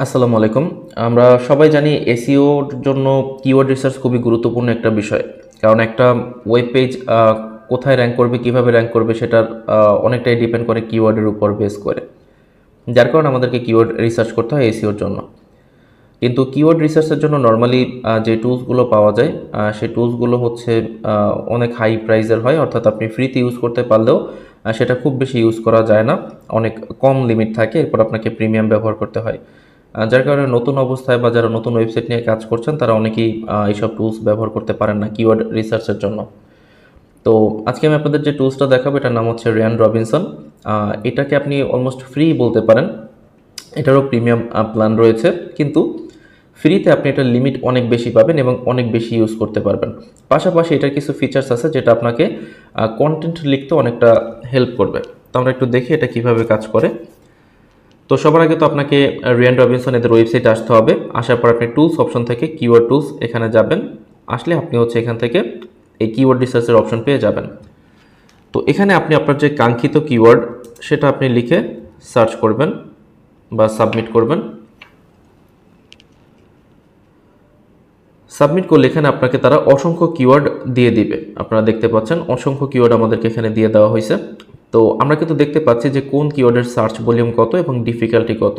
আসসালামু আলাইকুম। আমরা সবাই জানি এসইওর জন্য কিওয়ার্ড রিসার্চ খুবই গুরুত্বপূর্ণ একটা বিষয়। কারণ একটা ওয়েব পেজ কোথায় র্যাঙ্ক করবে, কিভাবে র্যাঙ্ক করবে সেটার অনেকটাই ডিপেন্ড করে কিওয়ার্ডের উপর বেস করে। যার কারণে আমাদেরকে কিওয়ার্ড রিসার্চ করতে হয় এসইওর জন্য। কিন্তু কিওয়ার্ড রিসার্চের জন্য নরমালি যে টুলসগুলো পাওয়া যায় সেই টুলসগুলো হচ্ছে অনেক হাই প্রাইসের হয়, অর্থাৎ আপনি ফ্রিতে ইউজ করতে পারলেও সেটা খুব বেশি ইউজ করা যায় না, অনেক কম লিমিট থাকে, এরপর আপনাকে প্রিমিয়াম ব্যবহার করতে হয়। যার কারণে নতুন অবস্থায় বা যারা নতুন ওয়েবসাইট নিয়ে কাজ করছেন তারা অনেকেই এইসব টুলস ব্যবহার করতে পারেন না কিওয়ার্ড রিসার্চের জন্য। তো আজকে আমি আপনাদের যে টুলসটা দেখাবো এটার নাম হচ্ছে রিয়ান রবিনসন। এটাকে আপনি অলমোস্ট ফ্রি বলতে পারেন। এটারও প্রিমিয়াম প্ল্যান রয়েছে, কিন্তু ফ্রিতে আপনি এটার লিমিট অনেক বেশি পাবেন এবং অনেক বেশি ইউজ করতে পারবেন। পাশাপাশি এটার কিছু ফিচার্স আছে যেটা আপনাকে কন্টেন্ট লিখতে অনেকটা হেল্প করবে। তো আমরা একটু দেখি এটা কিভাবে কাজ করে। তো সবার আগে তো আপনাকে রিয়ান রবিনসন এদের ওয়েবসাইটে আসতে হবে। আসার পর আপনি টুলস অপশন থেকে কিওয়ার্ড টুলস এখানে যাবেন। আসলে আপনি হচ্ছে এখান থেকে এই কিওয়ার্ড রিসার্চের অপশন পেয়ে যাবেন। তো এখানে আপনি আপনার যে কাঙ্ক্ষিত কিওয়ার্ড সেটা আপনি লিখে সার্চ করবেন বা সাবমিট করবেন। সাবমিট করলে এখানে আপনাকে তারা অসংখ্য কিওয়ার্ড দিয়ে দিবে। আপনারা দেখতে পাচ্ছেন অসংখ্য কিওয়ার্ড আমাদেরকে এখানে দিয়ে দেওয়া হয়েছে। তো আমরা কিন্তু দেখতে পাচ্ছি যে কোন কিওয়ার্ডের সার্চ ভলিউম কত এবং ডিফিকাল্টি কত।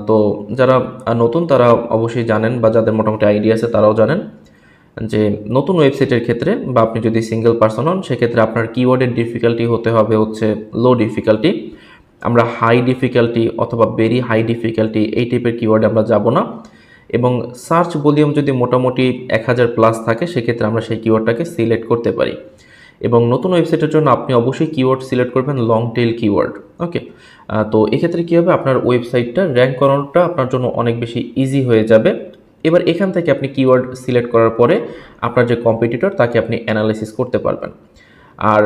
তো যারা নতুন তারা অবশ্যই জানেন, বা যাদের মোটামুটি আইডিয়া আছে তারাও জানেন যে নতুন ওয়েবসাইটের ক্ষেত্রে বা আপনি যদি সিঙ্গেল পার্সন হন সেক্ষেত্রে আপনার কিওয়ার্ডের ডিফিকাল্টি হতে হবে হচ্ছে লো ডিফিকাল্টি। আমরা হাই ডিফিকাল্টি অথবা ভেরি হাই ডিফিকাল্টি এই টাইপের কিওয়ার্ডে আমরা যাব না। এবং সার্চ ভলিউম যদি মোটামুটি 1000 প্লাস থাকে সেক্ষেত্রে আমরা সেই কিওয়ার্ডটাকে সিলেক্ট করতে পারি। এবং নতুন ওয়েবসাইটের জন্য আপনি অবশ্যই কিওয়ার্ড সিলেক্ট করবেন লং টেল কিওয়ার্ড। ওকে, তো এক্ষেত্রে কী হবে, আপনার ওয়েবসাইটটা র্যাঙ্ক করানোটা আপনার জন্য অনেক বেশি ইজি হয়ে যাবে। এবার এখান থেকে আপনি কিওয়ার্ড সিলেক্ট করার পরে আপনার যে কম্পিটিটর তাকে আপনি অ্যানালাইসিস করতে পারবেন। আর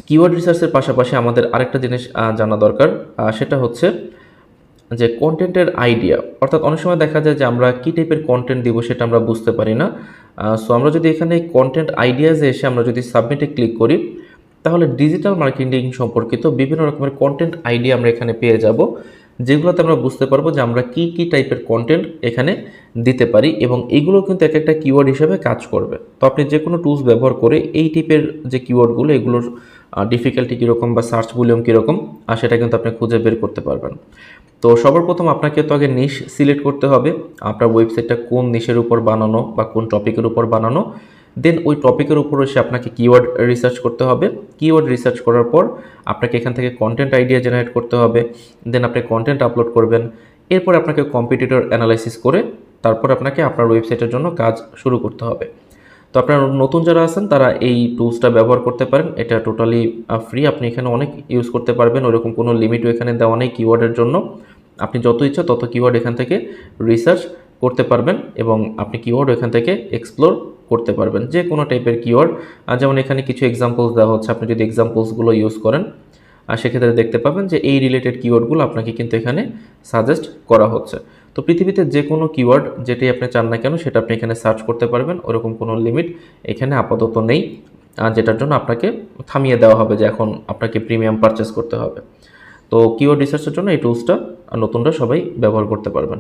কিওয়ার্ড রিসার্চের পাশাপাশি আমাদের আরেকটা জিনিস জানা দরকার, সেটা হচ্ছে যে কন্টেন্টের আইডিয়া। অর্থাৎ অনেক সময় দেখা যায় যে আমরা কী টাইপের কন্টেন্ট দিব সেটা আমরা বুঝতে পারি না। সো আমরা যদি এখানে কন্টেন্ট আইডিয়াসে এসে আমরা যদি সাবমিটে ক্লিক করি তাহলে ডিজিটাল মার্কেটিং সম্পর্কিত বিভিন্ন রকমের কন্টেন্ট আইডিয়া আমরা এখানে পেয়ে যাব, যেগুলোতে আমরা বুঝতে পারবো যে আমরা কী কী টাইপের কন্টেন্ট এখানে দিতে পারি এবং এইগুলো কিন্তু এক একটা কিওয়ার্ড হিসেবে কাজ করবে। তো আপনি যে কোনো টুলস ব্যবহার করে এই টাইপের যে কিওয়ার্ডগুলো এগুলোর ডিফিকাল্টি কীরকম বা সার্চ ভলিউম কীরকম সেটা কিন্তু আপনি খুঁজে বের করতে পারবেন। তো সবার প্রথম আপনাকে তো আগে নিশ সিলেক্ট করতে হবে, আপনার ওয়েবসাইটটা কোন নিশের উপর বানানো বা কোন টপিকের উপর বানানো। দেন ওই টপিকের উপর এসে আপনাকে কিওয়ার্ড রিসার্চ করতে হবে। কিওয়ার্ড রিসার্চ করার পর আপনাকে এখান থেকে কন্টেন্ট আইডিয়া জেনারেট করতে হবে। দেন আপনি কন্টেন্ট আপলোড করবেন। এরপর আপনাকে কম্পিটিটর অ্যানালাইসিস করে তারপর আপনাকে আপনার ওয়েবসাইটের জন্য কাজ শুরু করতে হবে। তো আপনারা নতুন যারা আছেন তারা এই টুলসটা ব্যবহার করতে পারেন। এটা টোটালি ফ্রি, আপনি এখানে অনেক ইউজ করতে পারবেন, ওরকম কোনো লিমিটও এখানে দেওয়া নেই কিওয়ার্ডের জন্য। আপনি যত ইচ্ছা তত কিওয়ার্ড এখান থেকে রিসার্চ করতে পারবেন এবং আপনি কিওয়ার্ড এখান থেকে এক্সপ্লোর করতে পারবেন, যে কোনো টাইপের কিওয়ার্ড। যেমন এখানে কিছু এক্সাম্পলস দেওয়া হচ্ছে, আপনি যদি এক্সাম্পলসগুলো ইউজ করেন সেক্ষেত্রে দেখতে পাবেন যে এই রিলেটেড কিওয়ার্ডগুলো আপনাকে কিন্তু এখানে সাজেস্ট করা হচ্ছে। তো পৃথিবীতে যে কোনো কিওয়ার্ড যেটাই আপনি চান না কেন সেটা আপনি এখানে সার্চ করতে পারবেন, ওরকম কোনো লিমিট এখানে আপাতত নেই, যেটার জন্য আপনাকে থামিয়ে দেওয়া হবে যে এখন আপনাকে প্রিমিয়াম পারচেস করতে হবে। তো কিওয়ার্ড রিসার্চের জন্য এই টুলসটা নতুনরা সবাই ব্যবহার করতে পারবেন।